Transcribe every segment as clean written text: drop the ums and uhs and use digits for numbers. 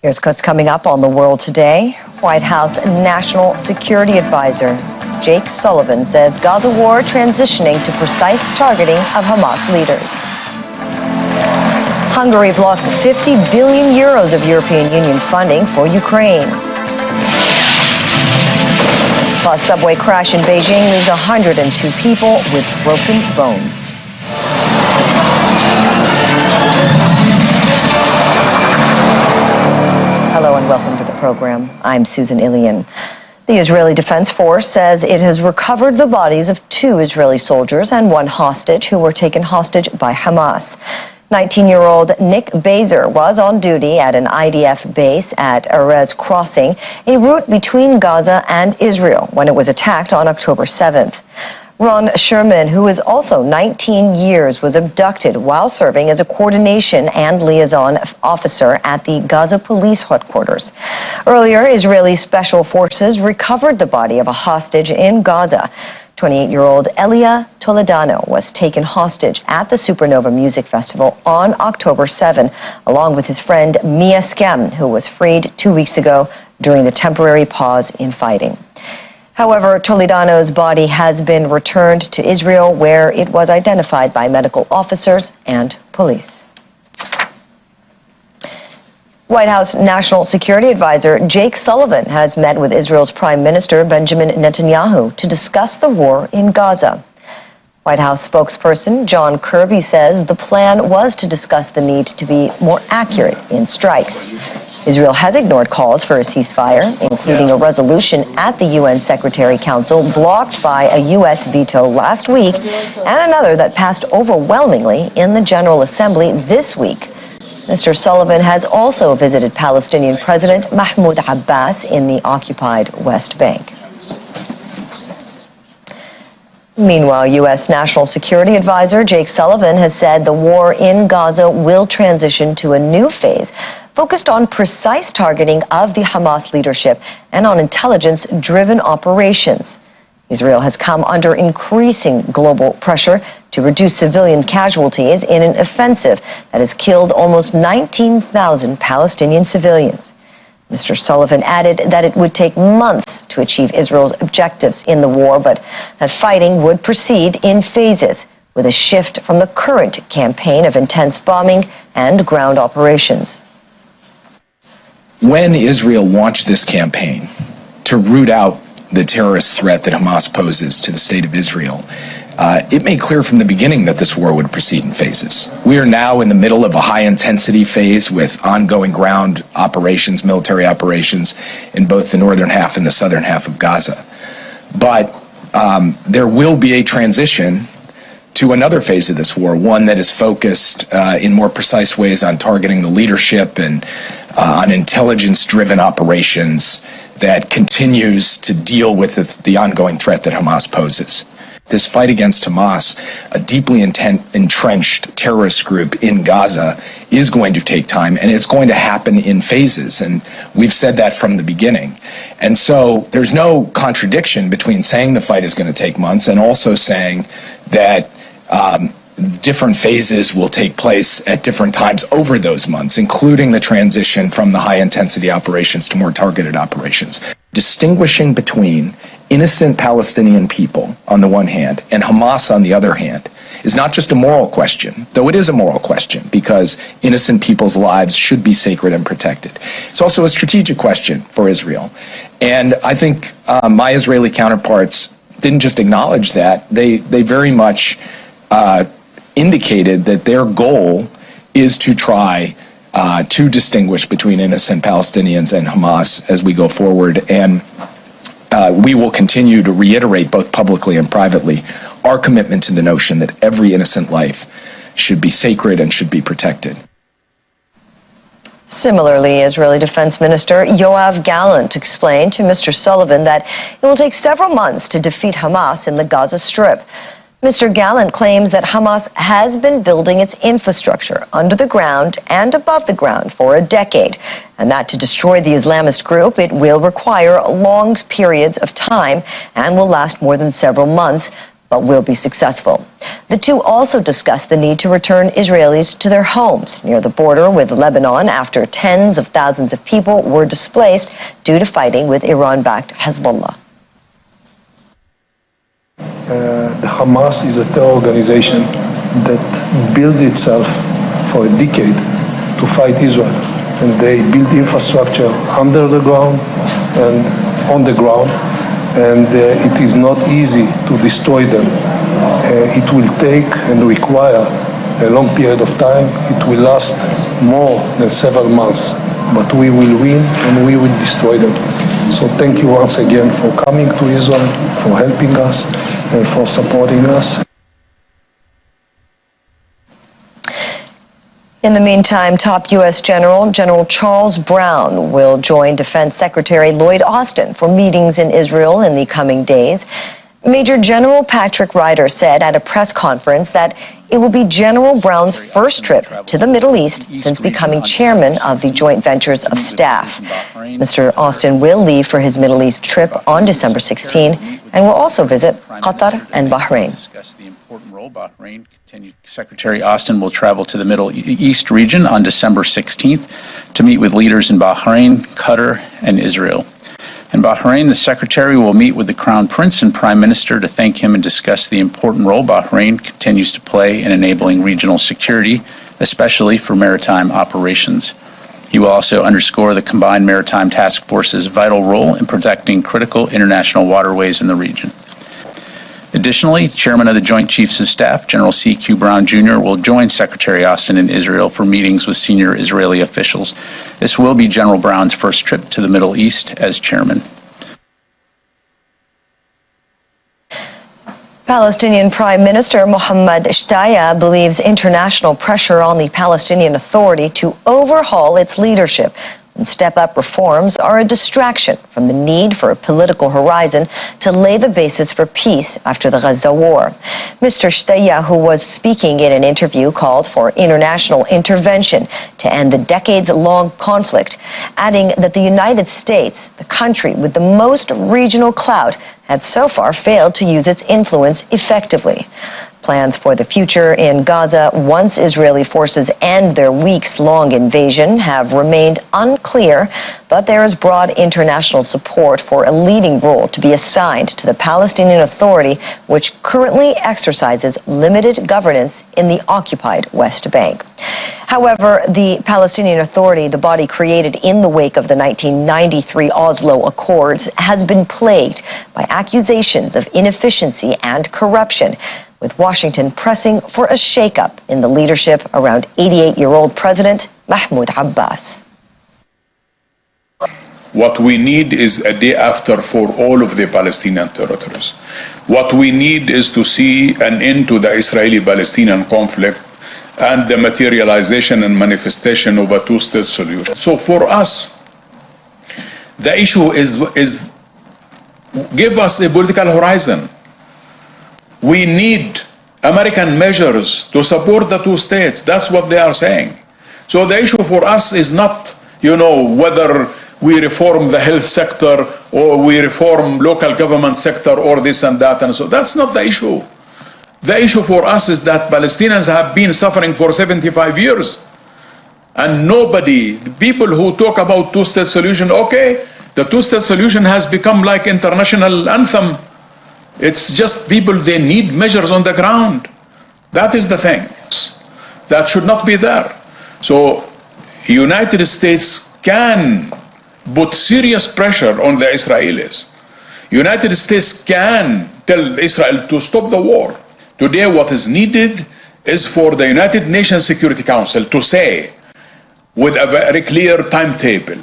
Here's what's coming up on The World Today. White House National Security Advisor Jake Sullivan says Gaza war transitioning to precise targeting of Hamas leaders. Hungary blocks 50 billion euros of European Union funding for Ukraine. A subway crash in Beijing leaves 102 people with broken bones. Hello and welcome to the program. I'm Susan Ilian. The Israeli Defense Force says it has recovered the bodies of 2 Israeli soldiers and 1 hostage who were taken hostage by Hamas. 19-year-old Nick Bazer was on duty at an IDF base at Erez Crossing, a route between Gaza and Israel, when it was attacked on October 7th. Ron Sherman, who is also 19 years, was abducted while serving as a coordination and liaison officer at the Gaza police headquarters. Earlier, Israeli special forces recovered the body of a hostage in Gaza. 28-year-old Elia Toledano was taken hostage at the Supernova Music Festival on October 7, along with his friend Mia Skem, who was freed 2 weeks ago during the temporary pause in fighting. However, Toledano's body has been returned to Israel, where it was identified by medical officers and police. White House National Security Advisor Jake Sullivan has met with Israel's Prime Minister Benjamin Netanyahu to discuss the war in Gaza. White House spokesperson John Kirby says the plan was to discuss the need to be more accurate in strikes. Israel has ignored calls for a ceasefire, including a resolution at the UN Secretary Council blocked by a U.S. veto last week, and another that passed overwhelmingly in the General Assembly this week. Mr. Sullivan has also visited Palestinian President Mahmoud Abbas in the occupied West Bank. Meanwhile, U.S. National Security Advisor Jake Sullivan has said the war in Gaza will transition to a new phase focused on precise targeting of the Hamas leadership and on intelligence-driven operations. Israel has come under increasing global pressure to reduce civilian casualties in an offensive that has killed almost 19,000 Palestinian civilians. Mr. Sullivan added that it would take months to achieve Israel's objectives in the war, but that fighting would proceed in phases, with a shift from the current campaign of intense bombing and ground operations. When Israel launched this campaign to root out the terrorist threat that Hamas poses to the state of Israel, it made clear from the beginning that this war would proceed in phases. We are now in the middle of a high-intensity phase with ongoing ground operations, military operations, in both the northern half and the southern half of Gaza. But there will be a transition to another phase of this war, one that is focused in more precise ways on targeting the leadership and on intelligence-driven operations that continues to deal with the ongoing threat that Hamas poses. This fight against Hamas, a deeply entrenched terrorist group in Gaza, is going to take time, and it's going to happen in phases, and we've said that from the beginning. And so there's no contradiction between saying the fight is going to take months and also saying that different phases will take place at different times over those months, including the transition from the high-intensity operations to more targeted operations. Distinguishing between innocent Palestinian people on the one hand and Hamas on the other hand is not just a moral question, though it is a moral question, because innocent people's lives should be sacred and protected. It's also a strategic question for Israel. And I think my Israeli counterparts didn't just acknowledge that, they very much indicated that their goal is to try to distinguish between innocent Palestinians and Hamas as we go forward. And we will continue to reiterate both publicly and privately our commitment to the notion that every innocent life should be sacred and should be protected. Similarly, Israeli Defense Minister Yoav Gallant explained to Mr. Sullivan that it will take several months to defeat Hamas in the Gaza Strip. Mr. Gallant claims that Hamas has been building its infrastructure under the ground and above the ground for a decade, and that to destroy the Islamist group, it will require long periods of time and will last more than several months, but will be successful. The two also discussed the need to return Israelis to their homes near the border with Lebanon after tens of thousands of people were displaced due to fighting with Iran-backed Hezbollah. The Hamas is a terror organization that built itself for a decade to fight Israel. And they build infrastructure under the ground and on the ground. And it is not easy to destroy them. It will take and require a long period of time. It will last more than several months, but we will win and we will destroy them. So thank you once again for coming to Israel, for helping us and for supporting us. In the meantime, top U.S. General Charles Brown will join Defense Secretary Lloyd Austin for meetings in Israel in the coming days. Major General Patrick Ryder said at a press conference that it will be General Brown's first trip to the Middle East since becoming chairman of the Joint Ventures of Staff. Mr. Austin will leave for his Middle East trip on December 16 and will also visit Qatar and Bahrain. Secretary Austin will travel to the Middle East region on December 16th to meet with leaders in Bahrain, Qatar, and Israel. In Bahrain, the Secretary will meet with the Crown Prince and Prime Minister to thank him and discuss the important role Bahrain continues to play in enabling regional security, especially for maritime operations. He will also underscore the Combined Maritime Task Force's vital role in protecting critical international waterways in the region. Additionally, the Chairman of the Joint Chiefs of Staff, General C.Q. Brown Jr., will join Secretary Austin in Israel for meetings with senior Israeli officials. This will be General Brown's first trip to the Middle East as chairman. Palestinian Prime Minister Mohammed Shtaya believes international pressure on the Palestinian Authority to overhaul its leadership and step up reforms are a distraction from the need for a political horizon to lay the basis for peace after the Gaza war. Mr. Shtaya, who was speaking in an interview, called for international intervention to end the decades-long conflict, adding that the United States, the country with the most regional clout, had so far failed to use its influence effectively. Plans for the future in Gaza once Israeli forces end their weeks-long invasion have remained unclear, but there is broad international support for a leading role to be assigned to the Palestinian Authority, which currently exercises limited governance in the occupied West Bank. However, the Palestinian Authority, the body created in the wake of the 1993 Oslo Accords, has been plagued by accusations of inefficiency and corruption, with Washington pressing for a shakeup in the leadership around 88-year-old President Mahmoud Abbas. What we need is a day after for all of the Palestinian territories. What we need is to see an end to the Israeli-Palestinian conflict and the materialization and manifestation of a two-state solution. So for us, the issue is give us a political horizon. We need American measures to support the two states. That's what they are saying. So the issue for us is not, whether we reform the health sector or we reform local government sector or this and that and so. That's not the issue. The issue for us is that Palestinians have been suffering for 75 years. And nobody, the people who talk about two-state solution, okay, the two-state solution has become like international anthem. It's just people, they need measures on the ground. That is the thing. That should not be there. So United States can put serious pressure on the Israelis. United States can tell Israel to stop the war. Today what is needed is for the United Nations Security Council to say with a very clear timetable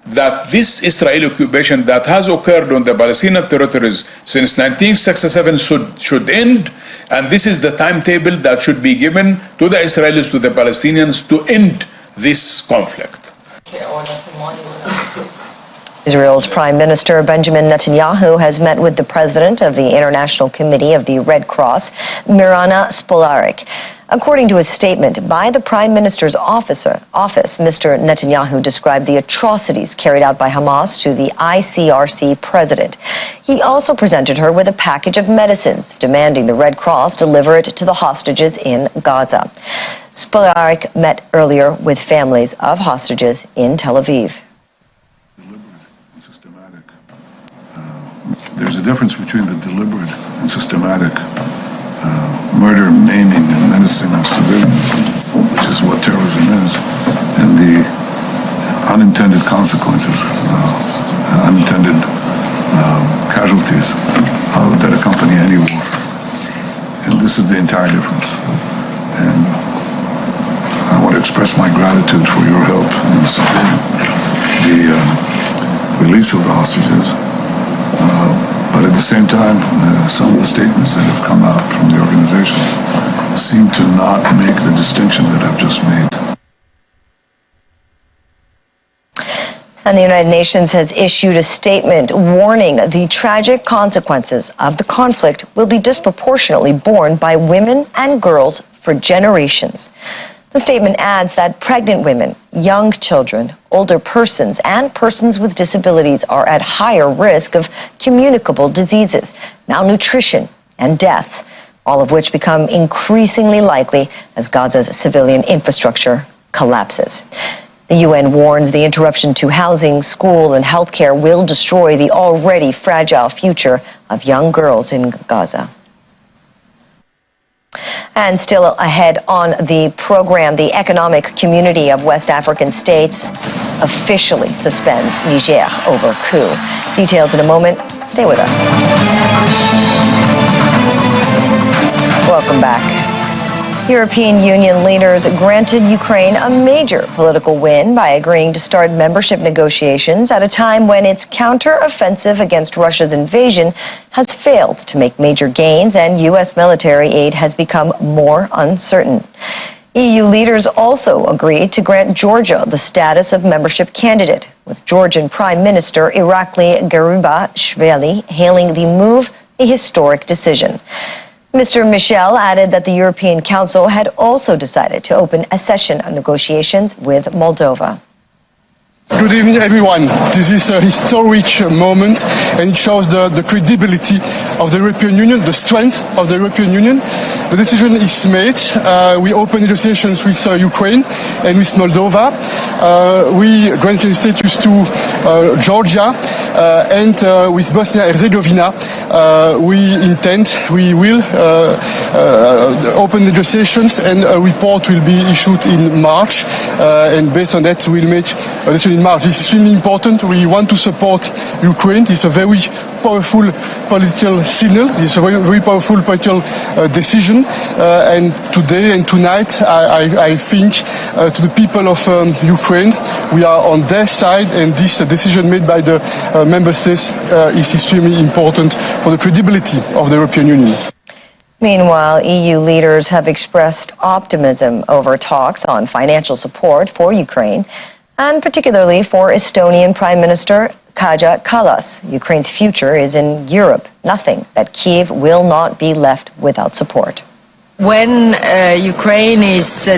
that this Israeli occupation that has occurred on the Palestinian territories since 1967 should end, and this is the timetable that should be given to the Israelis, to the Palestinians, to end this conflict. Israel's Prime Minister Benjamin Netanyahu has met with the president of the International Committee of the Red Cross, Mirana Spolarik. According to a statement by the Prime Minister's office, Mr. Netanyahu described the atrocities carried out by Hamas to the ICRC president. He also presented her with a package of medicines, demanding the Red Cross deliver it to the hostages in Gaza. Spolarik met earlier with families of hostages in Tel Aviv. Deliberate and systematic. There's a difference between the deliberate and systematic murder, maiming, and menacing of civilians, which is what terrorism is, and the unintended consequences, unintended casualties that accompany any war. And this is the entire difference. And I want to express my gratitude for your help in supporting the release of the hostages. But at the same time, some of the statements that have come out from the organization seem to not make the distinction that I've just made. And the United Nations has issued a statement warning the tragic consequences of the conflict will be disproportionately borne by women and girls for generations. The statement adds that pregnant women, young children, older persons, and persons with disabilities are at higher risk of communicable diseases, malnutrition, and death, all of which become increasingly likely as Gaza's civilian infrastructure collapses. The UN warns the interruption to housing, school, and healthcare will destroy the already fragile future of young girls in Gaza. And still ahead on the program, the Economic Community of West African States officially suspends Niger over coup. Details in a moment. Stay with us. Welcome back. European Union leaders granted Ukraine a major political win by agreeing to start membership negotiations at a time when its counter-offensive against Russia's invasion has failed to make major gains and U.S. military aid has become more uncertain. EU leaders also agreed to grant Georgia the status of membership candidate, with Georgian Prime Minister Irakli Garibashvili hailing the move a historic decision. Mr. Michel added that the European Council had also decided to open accession negotiations with Moldova. Good evening, everyone. This is a historic moment, and it shows the credibility of the European Union, the strength of the European Union. The decision is made. We open negotiations with Ukraine and with Moldova. We granted status to Georgia and with Bosnia and Herzegovina. We will open negotiations, and a report will be issued in March. And based on that, we'll make a decision in March. This is extremely important. We want to support Ukraine. It's a very powerful political signal. It's a very, very powerful political decision. And today and tonight, I think to the people of Ukraine, we are on their side, and this decision made by the member states is extremely important for the credibility of the European Union. Meanwhile, EU leaders have expressed optimism over talks on financial support for Ukraine, and particularly for Estonian Prime Minister Kaja Kallas. Ukraine's future is in Europe. Nothing that Kyiv will not be left without support. When Ukraine is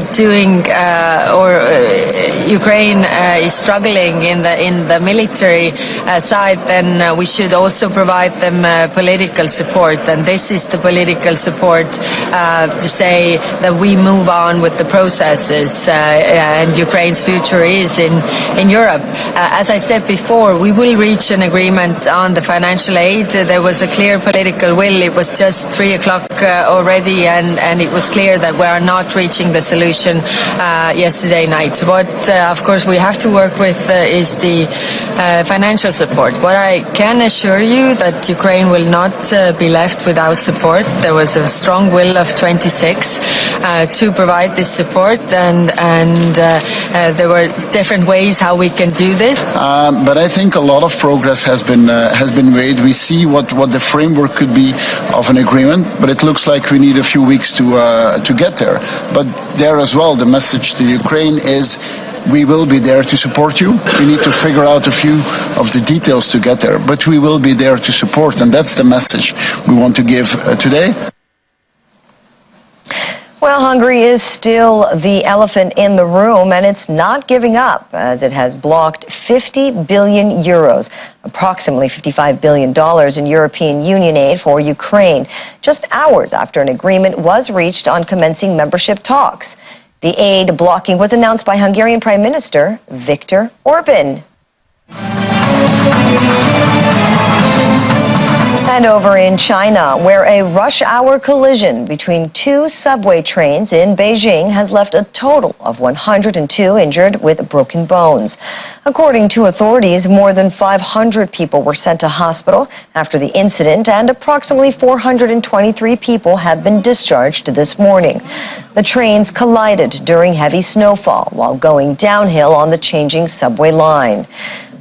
Ukraine is struggling in the military side, then we should also provide them political support. And this is the political support to say that we move on with the processes, and Ukraine's future is in Europe. As I said before, we will reach an agreement on the financial aid. There was a clear political will. It was just 3 o'clock already, and it was clear that we are not reaching the solution yesterday night. What, of course, we have to work with is the financial support. What I can assure you that Ukraine will not be left without support. There was a strong will of 26 to provide this support, and there were different ways how we can do this. But I think a lot of progress has been made. We see what the framework could be of an agreement, but it looks like we need a few weeks to get there. But there as well, the message to Ukraine is we will be there to support you. We need to figure out a few of the details to get there, but we will be there to support, and that's the message we want to give today. Well, Hungary is still the elephant in the room, and it's not giving up as it has blocked 50 billion euros, approximately $55 billion in European Union aid for Ukraine, just hours after an agreement was reached on commencing membership talks. The aid blocking was announced by Hungarian Prime Minister Viktor Orban. And over in China, where a rush hour collision between two subway trains in Beijing has left a total of 102 injured with broken bones. According to authorities, more than 500 people were sent to hospital after the incident, and approximately 423 people have been discharged this morning. The trains collided during heavy snowfall while going downhill on the changing subway line.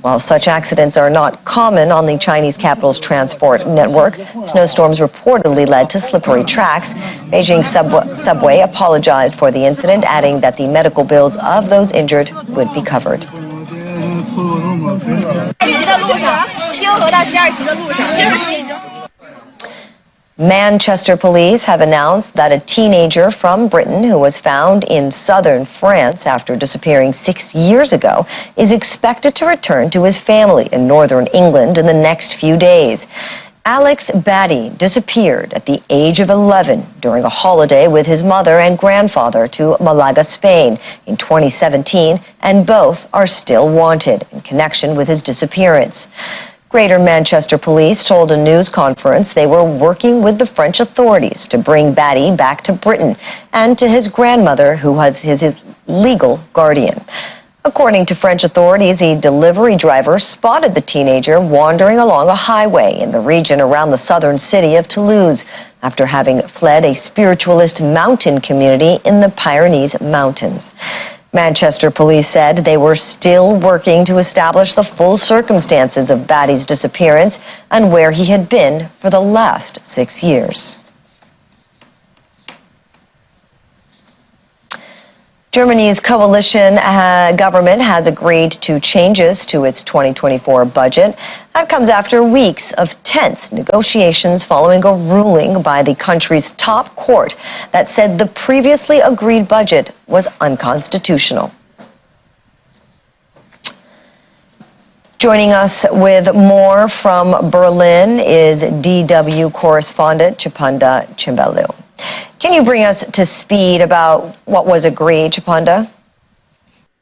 While such accidents are not common on the Chinese capital's transport network, snowstorms reportedly led to slippery tracks. Beijing subway apologized for the incident, adding that the medical bills of those injured would be covered. Manchester police have announced that a teenager from Britain who was found in southern France after disappearing 6 years ago is expected to return to his family in northern England in the next few days. Alex Batty disappeared at the age of 11 during a holiday with his mother and grandfather to Malaga, Spain in 2017, and both are still wanted in connection with his disappearance. Greater Manchester Police told a news conference they were working with the French authorities to bring Batty back to Britain and to his grandmother, who was his legal guardian. According to French authorities, a delivery driver spotted the teenager wandering along a highway in the region around the southern city of Toulouse after having fled a spiritualist mountain community in the Pyrenees Mountains. Manchester police said they were still working to establish the full circumstances of Batty's disappearance and where he had been for the last 6 years. Germany's coalition government has agreed to changes to its 2024 budget. That comes after weeks of tense negotiations following a ruling by the country's top court that said the previously agreed budget was unconstitutional. Joining us with more from Berlin is DW correspondent Chipanda Chimbelu. Can you bring us to speed about what was agreed, Chipanda?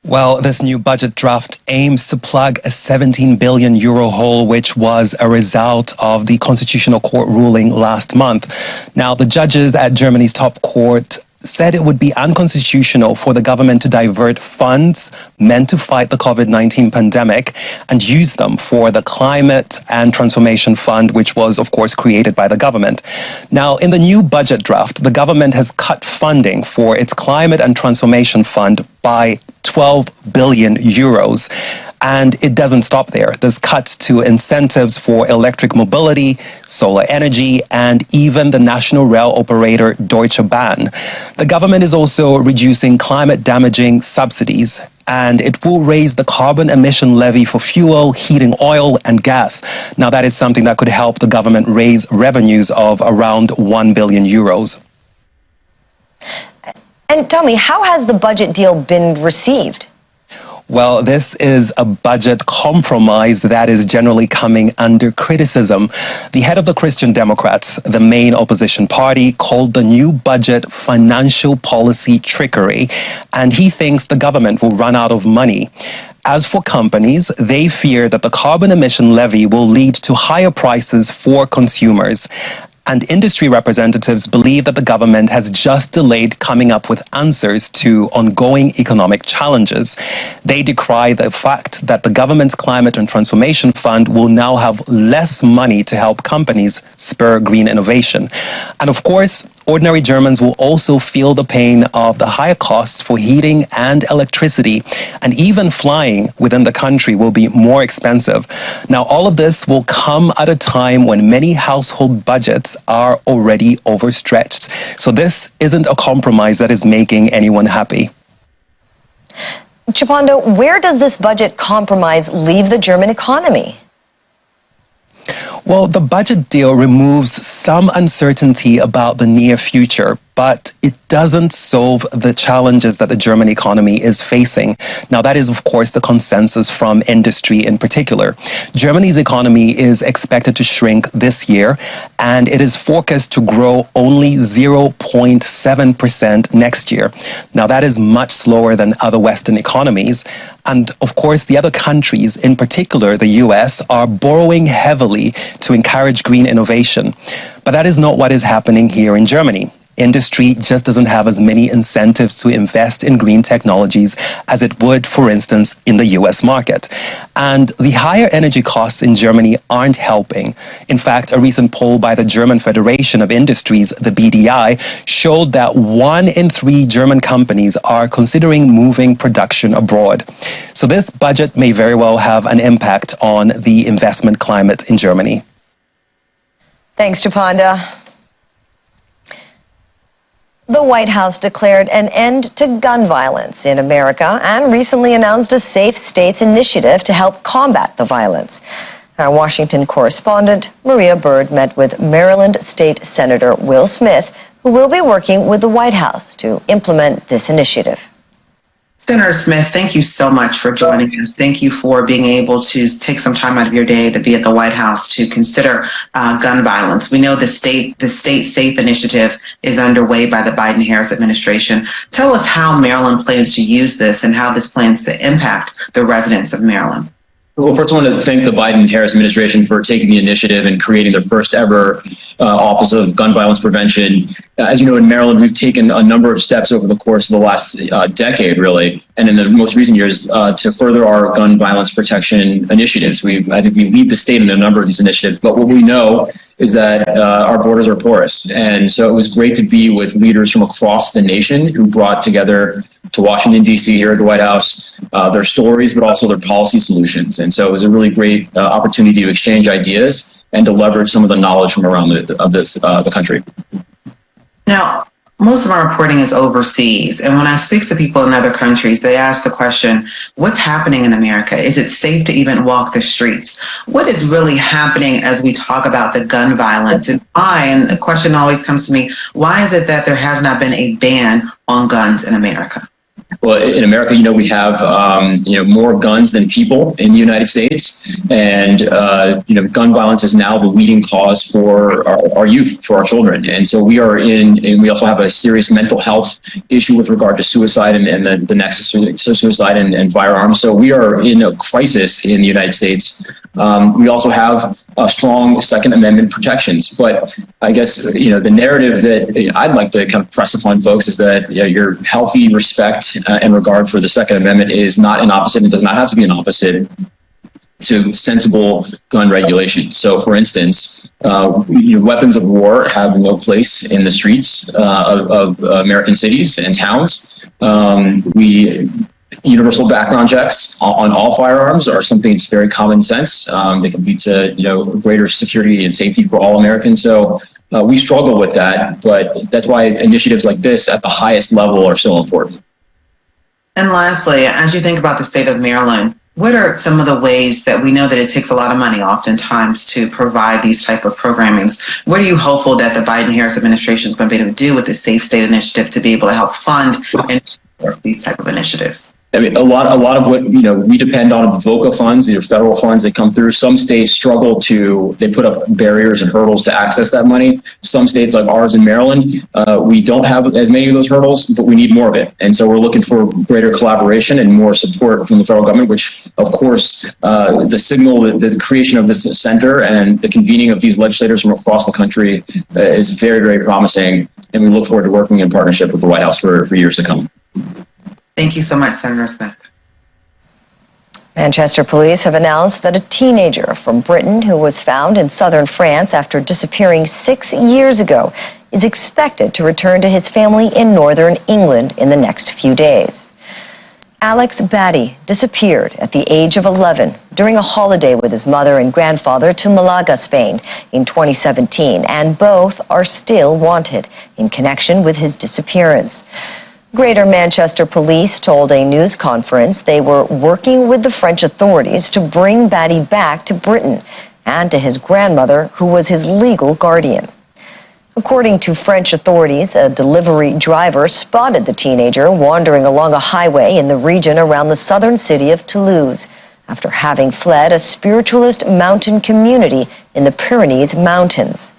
Well, this new budget draft aims to plug a 17 billion euro hole, which was a result of the Constitutional Court ruling last month. Now, the judges at Germany's top court said it would be unconstitutional for the government to divert funds meant to fight the COVID-19 pandemic and use them for the Climate and Transformation Fund, which was, of course, created by the government. Now, in the new budget draft, the government has cut funding for its Climate and Transformation Fund by 12 billion euros. And it doesn't stop there. There's cuts to incentives for electric mobility, solar energy, and even the national rail operator Deutsche Bahn. The government is also reducing climate-damaging subsidies, and it will raise the carbon emission levy for fuel, heating oil, and gas. Now, that is something that could help the government raise revenues of around 1 billion euros. And tell me, how has the budget deal been received? Well, this is a budget compromise that is generally coming under criticism. The head of the Christian Democrats, the main opposition party, called the new budget financial policy trickery, and he thinks the government will run out of money. As for companies, they fear that the carbon emission levy will lead to higher prices for consumers. And industry representatives believe that the government has just delayed coming up with answers to ongoing economic challenges. They decry the fact that the government's Climate and Transformation Fund will now have less money to help companies spur green innovation. And of course, ordinary Germans will also feel the pain of the higher costs for heating and electricity, and even flying within the country will be more expensive. Now, all of this will come at a time when many household budgets are already overstretched. So this isn't a compromise that is making anyone happy. Chipanda, where does this budget compromise leave the German economy? Well, the budget deal removes some uncertainty about the near future, but it doesn't solve the challenges that the German economy is facing. Now, that is, of course, the consensus from industry in particular. Germany's economy is expected to shrink this year, and it is forecast to grow only 0.7% next year. Now, that is much slower than other Western economies. And of course, the other countries, in particular the US, are borrowing heavily to encourage green innovation. But that is not what is happening here in Germany. Industry just doesn't have as many incentives to invest in green technologies as it would, for instance, in the US market. And the higher energy costs in Germany aren't helping. In fact, a recent poll by the German Federation of Industries, the BDI, showed that 1 in 3 German companies are considering moving production abroad. So this budget may very well have an impact on the investment climate in Germany. Thanks, Japanda. The White House declared an end to gun violence in America and recently announced a Safe States initiative to help combat the violence. Our Washington correspondent, Maria Bird, met with Maryland State Senator Will Smith, who will be working with the White House to implement this initiative. Senator Smith, thank you so much for joining us. Thank you for being able to take some time out of your day to be at the White House to consider gun violence. We know the state Safe initiative is underway by the Biden-Harris administration. Tell us how Maryland plans to use this and how this plans to impact the residents of Maryland. Well, first I want to thank the Biden-Harris administration for taking the initiative and creating the first ever Office of Gun Violence Prevention. As you know, in Maryland, we've taken a number of steps over the course of the last decade, really, and in the most recent years to further our gun violence protection initiatives. I think we lead the state in a number of these initiatives, but what we know is that our borders are porous. And so it was great to be with leaders from across the nation who brought together to Washington, D.C. here at the White House, their stories, but also their policy solutions. And so it was a really great opportunity to exchange ideas and to leverage some of the knowledge from around the country. Now, most of our reporting is overseas. And when I speak to people in other countries, they ask the question, what's happening in America? Is it safe to even walk the streets? What is really happening as we talk about the gun violence and why? And the question always comes to me, why is it that there has not been a ban on guns in America? Well, in America, we have more guns than people in the United States, and gun violence is now the leading cause for our youth, for our children, and so we also have a serious mental health issue with regard to suicide and the nexus to suicide and firearms. So we are in a crisis in the United States. We also have strong Second Amendment protections, but I guess the narrative that I'd like to kind of press upon folks is that your healthy respect and regard for the Second Amendment is not an opposite, and does not have to be an opposite to sensible gun regulation. So, for instance, weapons of war have no place in the streets of American cities and towns. Universal background checks on all firearms are something that's very common sense. They can lead to greater security and safety for all Americans. So we struggle with that, but that's why initiatives like this at the highest level are so important. And lastly, as you think about the state of Maryland, what are some of the ways that we know that it takes a lot of money oftentimes to provide these type of programmings? What are you hopeful that the Biden-Harris administration is going to be able to do with the Safe State initiative to be able to help fund and support these type of initiatives? I mean, a lot of what, we depend on VOCA funds, these are federal funds that come through. Some states struggle they put up barriers and hurdles to access that money. Some states like ours in Maryland, we don't have as many of those hurdles, but we need more of it. And so we're looking for greater collaboration and more support from the federal government, which of course, the signal, the creation of this center and the convening of these legislators from across the country is very, very promising. And we look forward to working in partnership with the White House for years to come. Thank you so much, Senator Smith. Manchester police have announced that a teenager from Britain who was found in southern France after disappearing 6 years ago is expected to return to his family in northern England in the next few days. Alex Batty disappeared at the age of 11 during a holiday with his mother and grandfather to Malaga, Spain in 2017, and both are still wanted in connection with his disappearance. Greater Manchester Police told a news conference they were working with the French authorities to bring Batty back to Britain and to his grandmother, who was his legal guardian. According to French authorities, a delivery driver spotted the teenager wandering along a highway in the region around the southern city of Toulouse after having fled a spiritualist mountain community in the Pyrenees Mountains.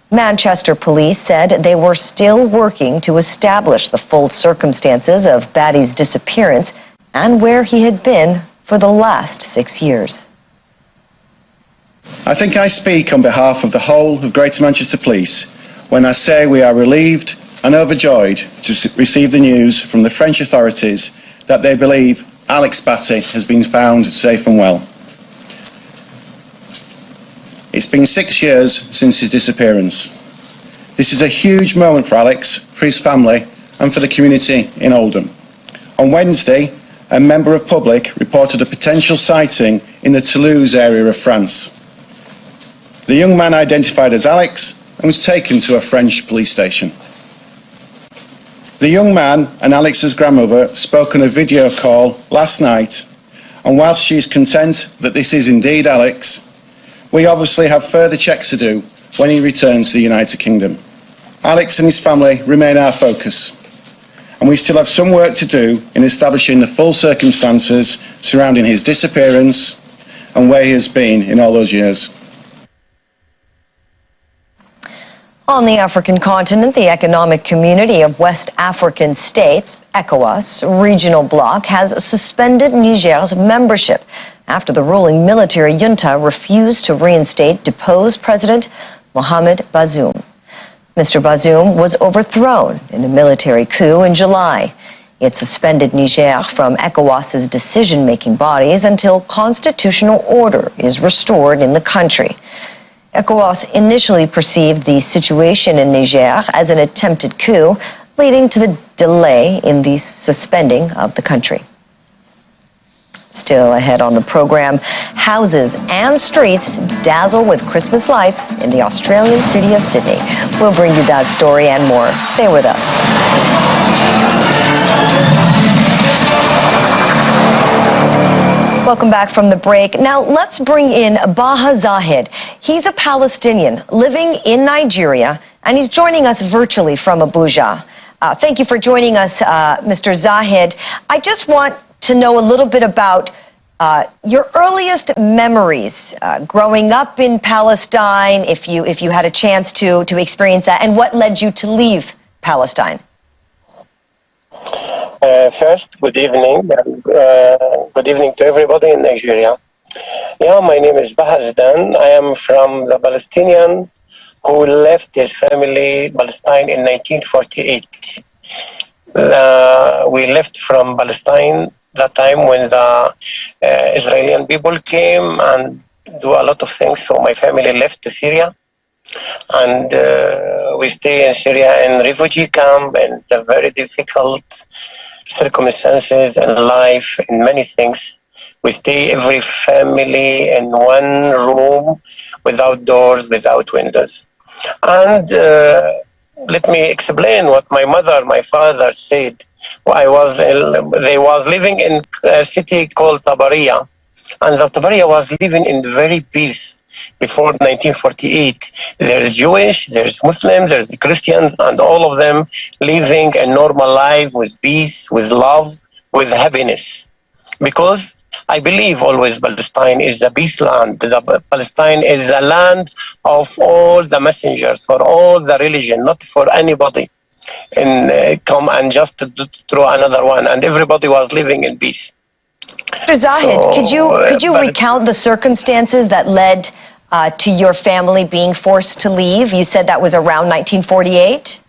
Manchester police said they were still working to establish the full circumstances of Batty's disappearance and where he had been for the last 6 years. I think I speak on behalf of the whole of Greater Manchester Police when I say we are relieved and overjoyed to receive the news from the French authorities that they believe Alex Batty has been found safe and well. It's been 6 years since his disappearance. This is a huge moment for Alex, for his family and for the community in Oldham. On Wednesday, a member of public reported a potential sighting in the Toulouse area of France. The young man identified as Alex and was taken to a French police station. The young man and Alex's grandmother spoke on a video call last night, and whilst she is content that this is indeed Alex, we obviously have further checks to do when he returns to the United Kingdom. Alex and his family remain our focus, and we still have some work to do in establishing the full circumstances surrounding his disappearance and where he has been in all those years. On the African continent, the Economic Community of West African States, ECOWAS, regional bloc, has suspended Niger's membership after the ruling military junta refused to reinstate deposed President Mohamed Bazoum. Mr. Bazoum was overthrown in a military coup in July. It suspended Niger from ECOWAS's decision-making bodies until constitutional order is restored in the country. ECOWAS initially perceived the situation in Niger as an attempted coup, leading to the delay in the suspending of the country. Still ahead on the program, houses and streets dazzle with Christmas lights in the Australian city of Sydney. We'll bring you that story and more. Stay with us. Welcome back from the break. Now let's bring in Baha Zahid. He's a Palestinian living in Nigeria, and he's joining us virtually from Abuja. Thank you for joining us, Mr. Zahid. I just want to know a little bit about your earliest memories growing up in Palestine, if you had a chance to experience that, and what led you to leave Palestine. First, good evening, and good evening to everybody in Nigeria. Yeah, my name is Baha Zahid. I am from the Palestinian who left his family Palestine in 1948. We left from Palestine that time when the Israeli people came and do a lot of things, so my family left to Syria. And we stay in Syria in refugee camp, and the very difficult circumstances in life and many things. We stay every family in one room without doors, without windows. And let me explain what my mother, my father said. They was living in a city called Tabariya, and the Tabariya was living in very peace. Before 1948, there's Jewish, there's Muslims, there's Christians, and all of them living a normal life with peace, with love, with happiness. Because I believe always Palestine is a peace land. Palestine is a land of all the messengers, for all the religion, not for anybody. And come and just to throw another one, and everybody was living in peace. Mr. Zahid, could you recount the circumstances that led to your family being forced to leave? You said that was around 1948?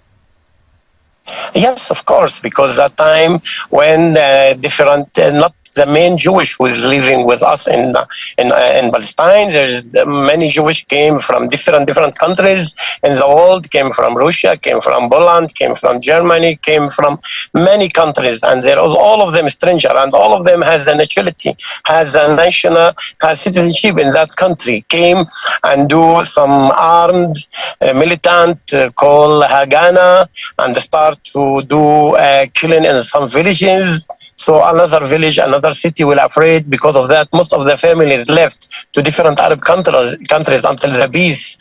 Yes, of course, because that time when different, not the main Jewish was living with us in Palestine. There's many Jewish came from different countries in the world, came from Russia, came from Poland, came from Germany, came from many countries, and there was all of them stranger, and all of them has a nationality, has a national, has citizenship in that country, came and do some armed militant called Hagana, and start to do killing in some villages. So another village, another city will afraid. Because of that, most of the families left to different Arab countries until the peace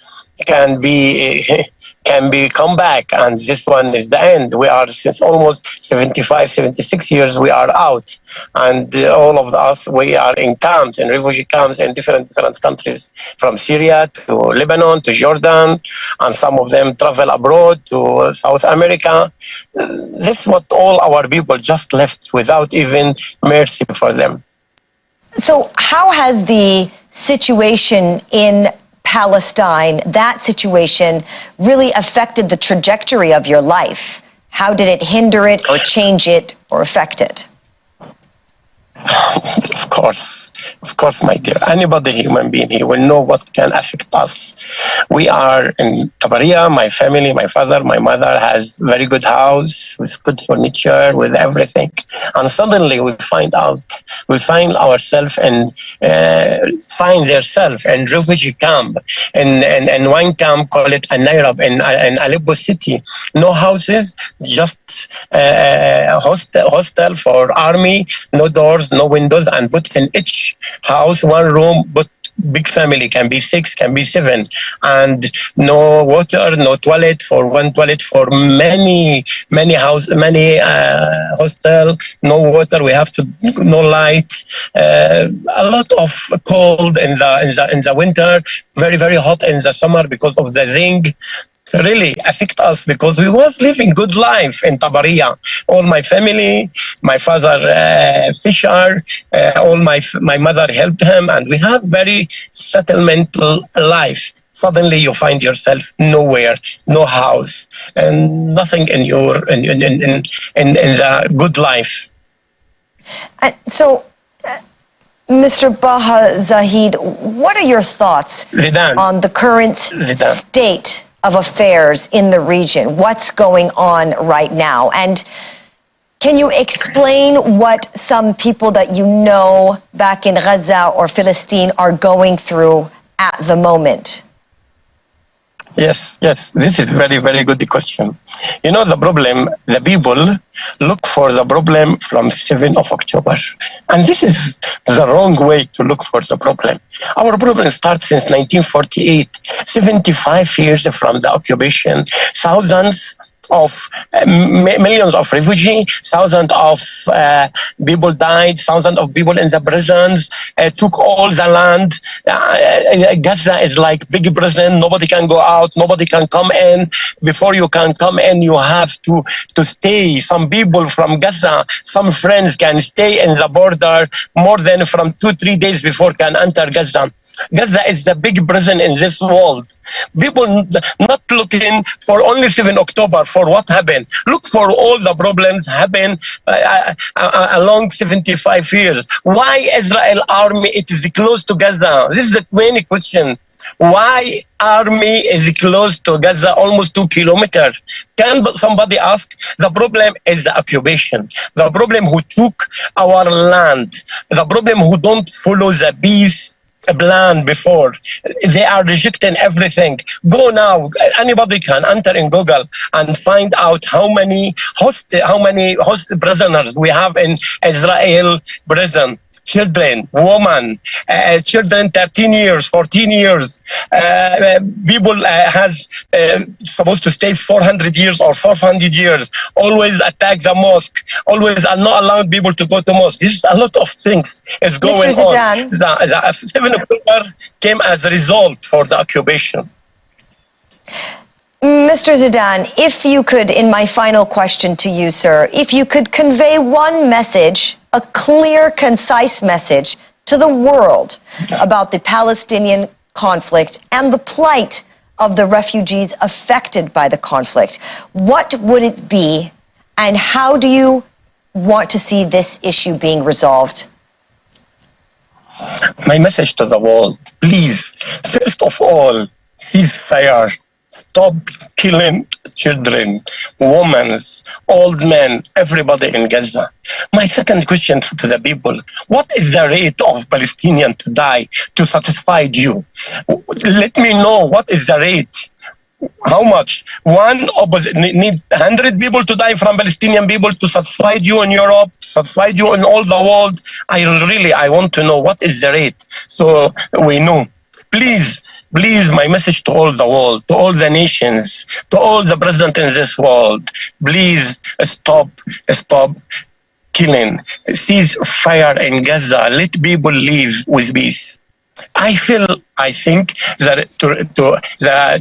can be can be come back, and this one is the end. We are, since almost 75, 76 years, we are out, and all of us, we are in camps, in refugee camps in different countries, from Syria to Lebanon to Jordan, and some of them travel abroad to South America. This is what all our people just left without even mercy for them. So how has the situation in Palestine, that situation, really affected the trajectory of your life? How did it hinder it or change it or affect it? Of course, my dear. Anybody, human being, he will know what can affect us. We are in Tabaria, my family, my father, my mother has very good house with good furniture, with everything. And suddenly we find ourselves and find themselves in refugee camp. And one camp, call it Nairab, in Aleppo city. No houses, just hostel for army, no doors, no windows, and put in each house one room, but big family, can be 6, can be 7, and no water, no toilet, for one toilet for many hostel, no water, we have to, no light, a lot of cold in the winter, very hot in the summer because of the ring. Really affect us, because we was living good life in Tabaria. All my family, my father fisher, all my mother helped him, and we have very settlemental life. Suddenly you find yourself nowhere, no house, and nothing in your in the good life. So, Mr. Baha Zahid, what are your thoughts on the current state of affairs in the region? What's going on right now? And can you explain what some people that you know back in Gaza or Palestine are going through at the moment? Yes, this is very good question. You know, the problem, the people look for the problem from 7th of October. And this is the wrong way to look for the problem. Our problem starts since 1948, 75 years from the occupation, thousands of millions of refugees, thousands of people died, thousands of people in the prisons, took all the land. Gaza is like big prison. Nobody can go out, nobody can come in. Before you can come in, you have to stay. Some people from Gaza, some friends can stay in the border more than from 2-3 days before can enter Gaza. Gaza is the big prison in this world. People not looking for only 7 October, for what happened. Look for all the problems happen along 75 years. Why Israel army, it is close to Gaza? This is the main question. Why army is close to Gaza, almost 2 kilometers? Can somebody ask? The problem is the occupation. The problem who took our land. The problem who don't follow the peace plan before. They are rejecting everything. Go now, anybody can enter in Google and find out how many prisoners we have in Israel prison. Children, women, children 13 years, 14 years. People has supposed to stay 400 years or 400 years. Always attack the mosque. Always are not allowed people to go to mosque. There's a lot of things is going on. The 7 October came as a result for the occupation. Mr. Zidan, if you could, in my final question to you, sir, if you could convey one message, a clear, concise message to the world about the Palestinian conflict and the plight of the refugees affected by the conflict, what would it be, and how do you want to see this issue being resolved? My message to the world, please, first of all, ceasefire. Stop killing children, women, old men, everybody in Gaza. My second question to the people, what is the rate of Palestinians to die to satisfy you? Let me know what is the rate. How much? Need 100 people to die from Palestinian people to satisfy you in Europe, to satisfy you in all the world? I want to know what is the rate, so we know. Please, Please, my message to all the world, to all the nations, to all the presidents in this world, please stop killing. Cease fire in Gaza. Let people live with peace. I think that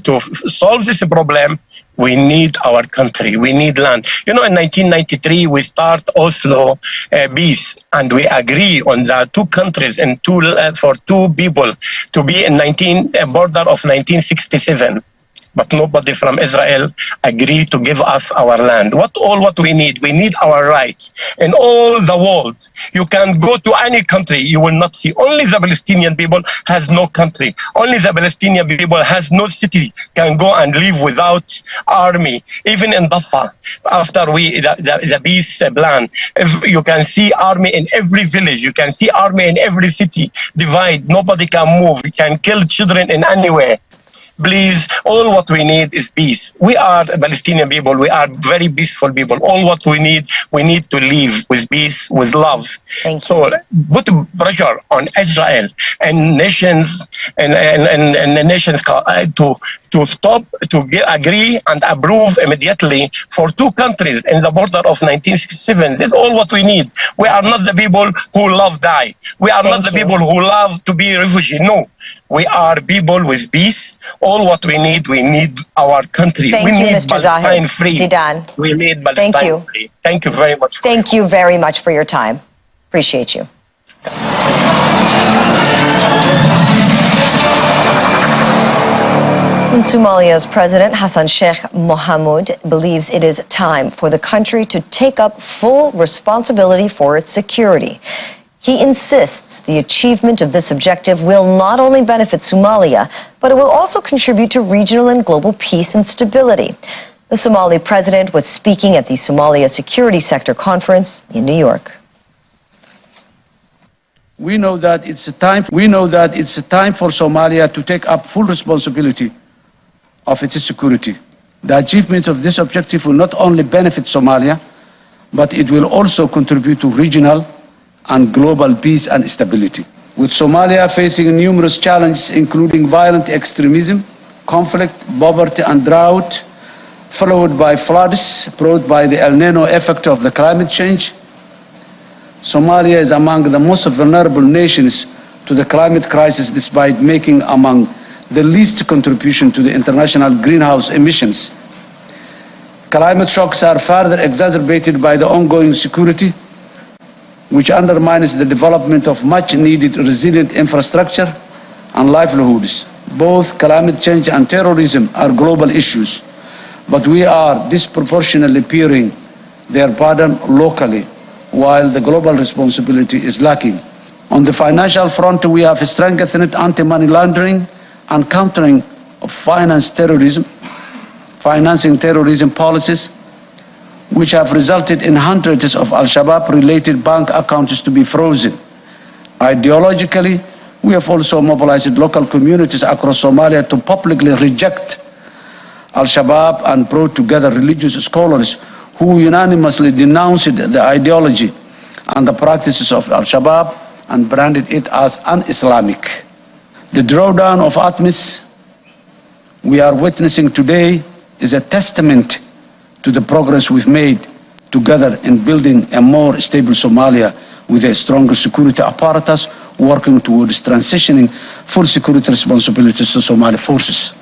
to solve this problem, we need our country. We need land. In 1993, we start Oslo peace, and we agree on the two countries and for two people to be in border of 1967. But nobody from Israel agreed to give us our land. What we need? We need our rights. In all the world, you can go to any country, you will not see. Only the Palestinian people has no country. Only the Palestinian people has no city, can go and live without army. Even in Rafah, after the peace plan, if you can see army in every village, you can see army in every city. Divide, nobody can move. You can kill children in anywhere. Please, all what we need is peace. We are Palestinian people. We are very peaceful people. All what we need to live with peace, with love. Thank you. So put pressure on Israel and nations and the nations to stop, agree and approve immediately for two countries in the border of 1967. That's all what we need. We are not the people who love die. We are not the people who love to be refugee. No, we are people with peace. All what we need our country. Thank we you, need Mr. Palestine Zahid. free. Zidane. We need Palestine free. Thank you very much. Thank you very much for your time. Appreciate you. And Somalia's President Hassan Sheikh Mohamud believes it is time for the country to take up full responsibility for its security. He insists the achievement of this objective will not only benefit Somalia, but it will also contribute to regional and global peace and stability. The Somali president was speaking at the Somalia Security Sector Conference in New York. We know that it's a time for Somalia to take up full responsibility of its security. The achievement of this objective will not only benefit Somalia, but it will also contribute to regional and global peace and stability. With Somalia facing numerous challenges, including violent extremism, conflict, poverty, and drought, followed by floods brought by the El Nino effect of the climate change, Somalia is among the most vulnerable nations to the climate crisis, despite making among the least contribution to the international greenhouse emissions. Climate shocks are further exacerbated by the ongoing security, which undermines the development of much-needed resilient infrastructure and livelihoods. Both climate change and terrorism are global issues, but we are disproportionately bearing their burden locally, while the global responsibility is lacking. On the financial front, we have strengthened anti-money laundering and countering of financing terrorism policies, which have resulted in hundreds of Al-Shabaab-related bank accounts to be frozen. Ideologically, we have also mobilized local communities across Somalia to publicly reject Al-Shabaab and brought together religious scholars who unanimously denounced the ideology and the practices of Al-Shabaab and branded it as un-Islamic. The drawdown of ATMIS we are witnessing today is a testament to the progress we've made together in building a more stable Somalia with a stronger security apparatus working towards transitioning full security responsibilities to Somali forces.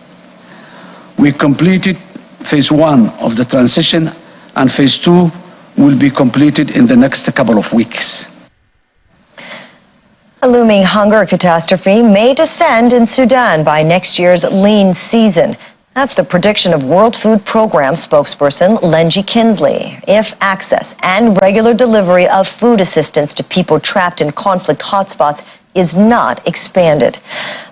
We completed phase 1 of the transition, and phase 2 will be completed in the next couple of weeks. A looming hunger catastrophe may descend in Sudan by next year's lean season. That's the prediction of World Food Program spokesperson Lenji Kinsley, if access and regular delivery of food assistance to people trapped in conflict hotspots is not expanded.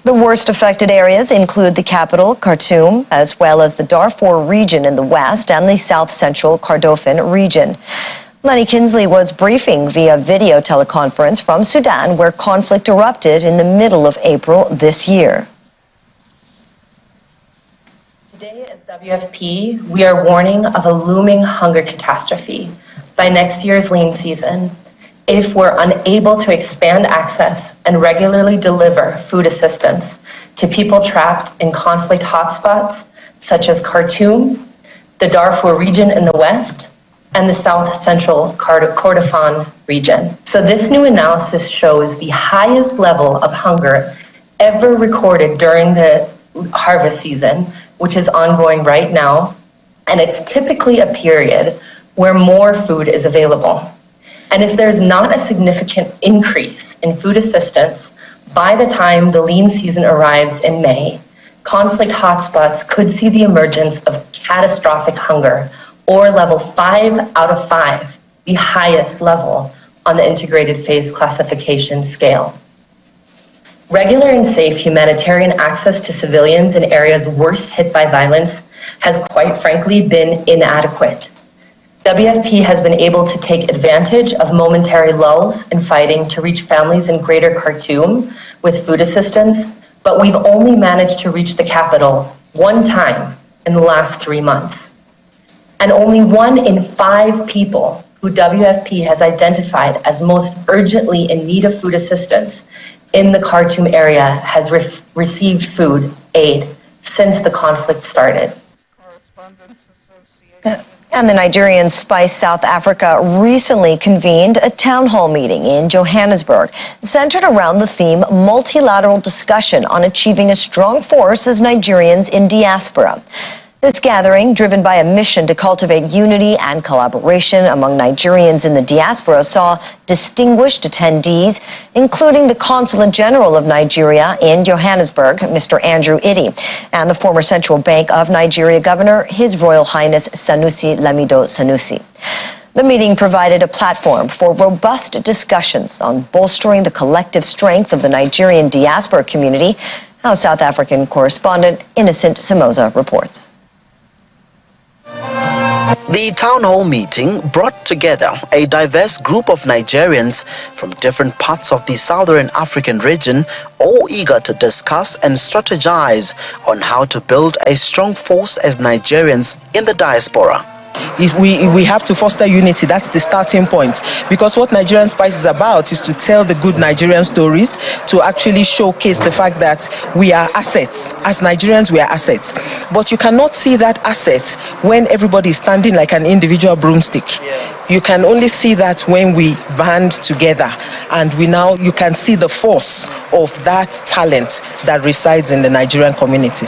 The worst affected areas include the capital, Khartoum, as well as the Darfur region in the west and the south-central Kordofan region. Lenny Kinsley was briefing via video teleconference from Sudan, where conflict erupted in the middle of April this year. Today as WFP, we are warning of a looming hunger catastrophe by next year's lean season. if we're unable to expand access and regularly deliver food assistance to people trapped in conflict hotspots such as Khartoum, the Darfur region in the west, and the south central Kordofan region. So this new analysis shows the highest level of hunger ever recorded during the harvest season, which is ongoing right now, and it's typically a period where more food is available. And if there's not a significant increase in food assistance by the time the lean season arrives in May, conflict hotspots could see the emergence of catastrophic hunger, or level 5 out of 5, the highest level on the integrated phase classification scale. Regular and safe humanitarian access to civilians in areas worst hit by violence has quite frankly been inadequate. WFP has been able to take advantage of momentary lulls in fighting to reach families in Greater Khartoum with food assistance, but we've only managed to reach the capital one time in the last 3 months. And only 1 in 5 people who WFP has identified as most urgently in need of food assistance in the Khartoum area has received food aid since the conflict started. And the Nigerian Spice South Africa recently convened a town hall meeting in Johannesburg centered around the theme multilateral discussion on achieving a strong force as Nigerians in diaspora. This gathering, driven by a mission to cultivate unity and collaboration among Nigerians in the diaspora, saw distinguished attendees, including the Consulate General of Nigeria in Johannesburg, Mr. Andrew Iddy, and the former Central Bank of Nigeria Governor, His Royal Highness Sanusi Lamido Sanusi. The meeting provided a platform for robust discussions on bolstering the collective strength of the Nigerian diaspora community. Our South African correspondent Innocent Somoza reports. The town hall meeting brought together a diverse group of Nigerians from different parts of the Southern African region, all eager to discuss and strategize on how to build a strong force as Nigerians in the diaspora. We have to foster unity. That's the starting point, because what Nigerian Spice is about is to tell the good Nigerian stories, to actually showcase the fact that we are assets. As Nigerians, we are assets, but you cannot see that asset when everybody is standing like an individual broomstick. You can only see that when we band together, and you can see the force of that talent that resides in the Nigerian community.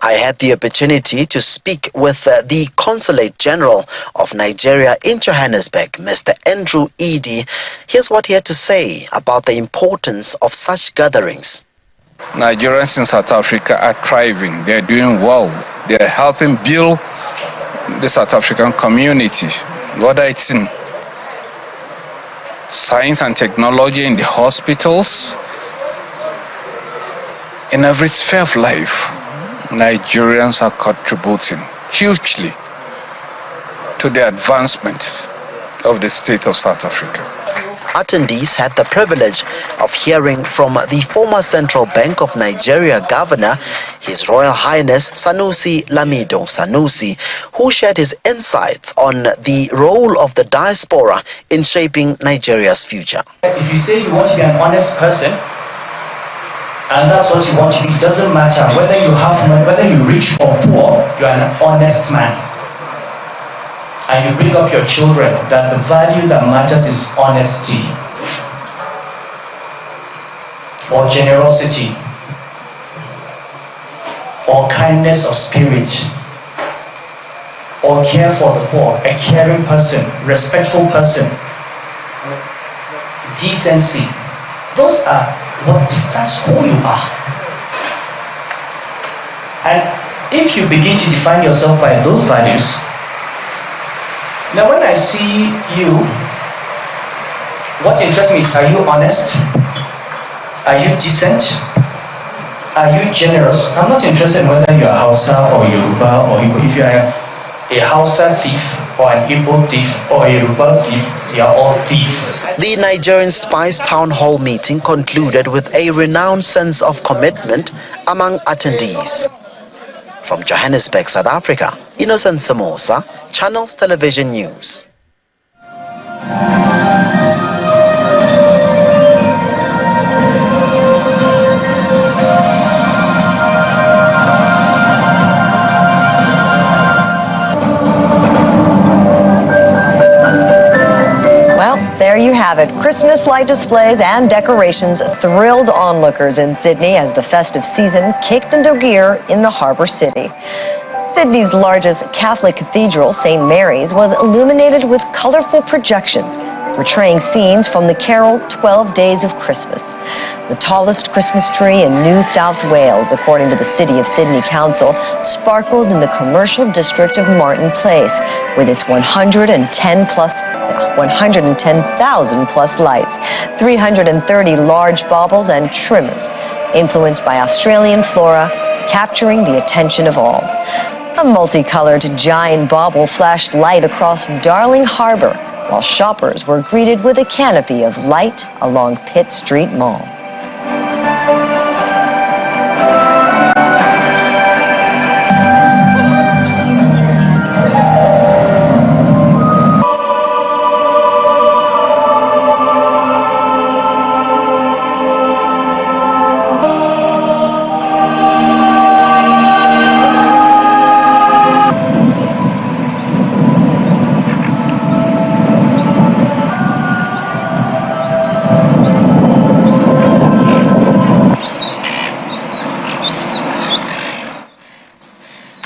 I had the opportunity to speak with the Consulate General of Nigeria in Johannesburg, Mr. Andrew Iddy. Here's what he had to say about the importance of such gatherings. Nigerians in South Africa are thriving. They're doing well. They're helping build the South African community, whether it's in science and technology, in the hospitals, in every sphere of life. Nigerians are contributing hugely to the advancement of the state of South Africa. Attendees had the privilege of hearing from the former Central Bank of Nigeria Governor, His Royal Highness Sanusi Lamido Sanusi, who shared his insights on the role of the diaspora in shaping Nigeria's future. If you say you want to be an honest person, and that's what you want to be, it doesn't matter whether you have money, whether you're rich or poor, you're an honest man. And you bring up your children that the value that matters is honesty, or generosity, or kindness of spirit, or care for the poor, a caring person, respectful person, decency. Those are that's who you are. And if you begin to define yourself by those values, now when I see you, what interests me is, are you honest? Are you decent? Are you generous? I'm not interested in whether you're Hausa or Yoruba, or if you are a Hausa thief or an Igbo thief or a Yoruba thief, they are all thieves. The Nigerian Spice Town Hall meeting concluded with a renowned sense of commitment among attendees. From Johannesburg, South Africa, Innocent Somoza, Channels Television News. have it. Christmas light displays and decorations thrilled onlookers in Sydney as the festive season kicked into gear in the harbour city. Sydney's largest Catholic cathedral, St. Mary's, was illuminated with colourful projections portraying scenes from the carol 12 Days of Christmas. The tallest Christmas tree in New South Wales, according to the City of Sydney Council, sparkled in the commercial district of Martin Place with its 110,000 plus lights, 330 large baubles and trimmers, influenced by Australian flora, capturing the attention of all. A multicolored giant bauble flashed light across Darling Harbour, while shoppers were greeted with a canopy of light along Pitt Street Mall.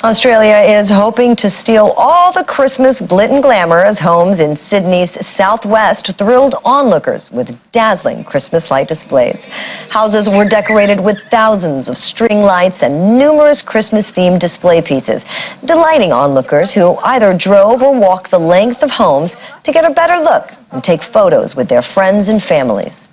Australia is hoping to steal all the Christmas glit and glamour as homes in Sydney's southwest thrilled onlookers with dazzling Christmas light displays. Houses were decorated with thousands of string lights and numerous Christmas-themed display pieces, delighting onlookers who either drove or walked the length of homes to get a better look and take photos with their friends and families.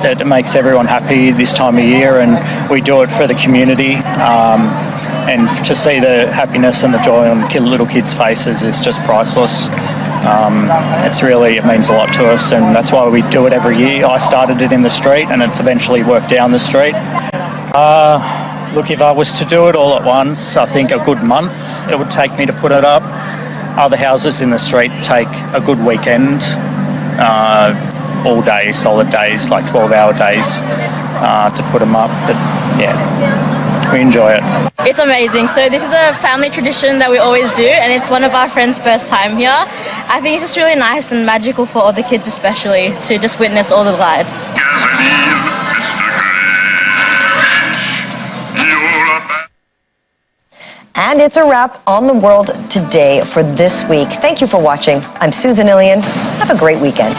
It makes everyone happy this time of year, and we do it for the community. And to see the happiness and the joy on little kids' faces is just priceless. It means a lot to us, and that's why we do it every year. I started it in the street, and it's eventually worked down the street. Look, if I was to do it all at once, I think a good month it would take me to put it up. Other houses in the street take a good weekend. All day, solid days, like 12-hour days to put them up. But yeah, we enjoy it. It's amazing. So this is a family tradition that we always do, and it's one of our friends' first time here. I think it's just really nice and magical for all the kids especially to just witness all the lights. And it's a wrap on the world today for this week. Thank you for watching. I'm Susan Ilian. Have a great weekend.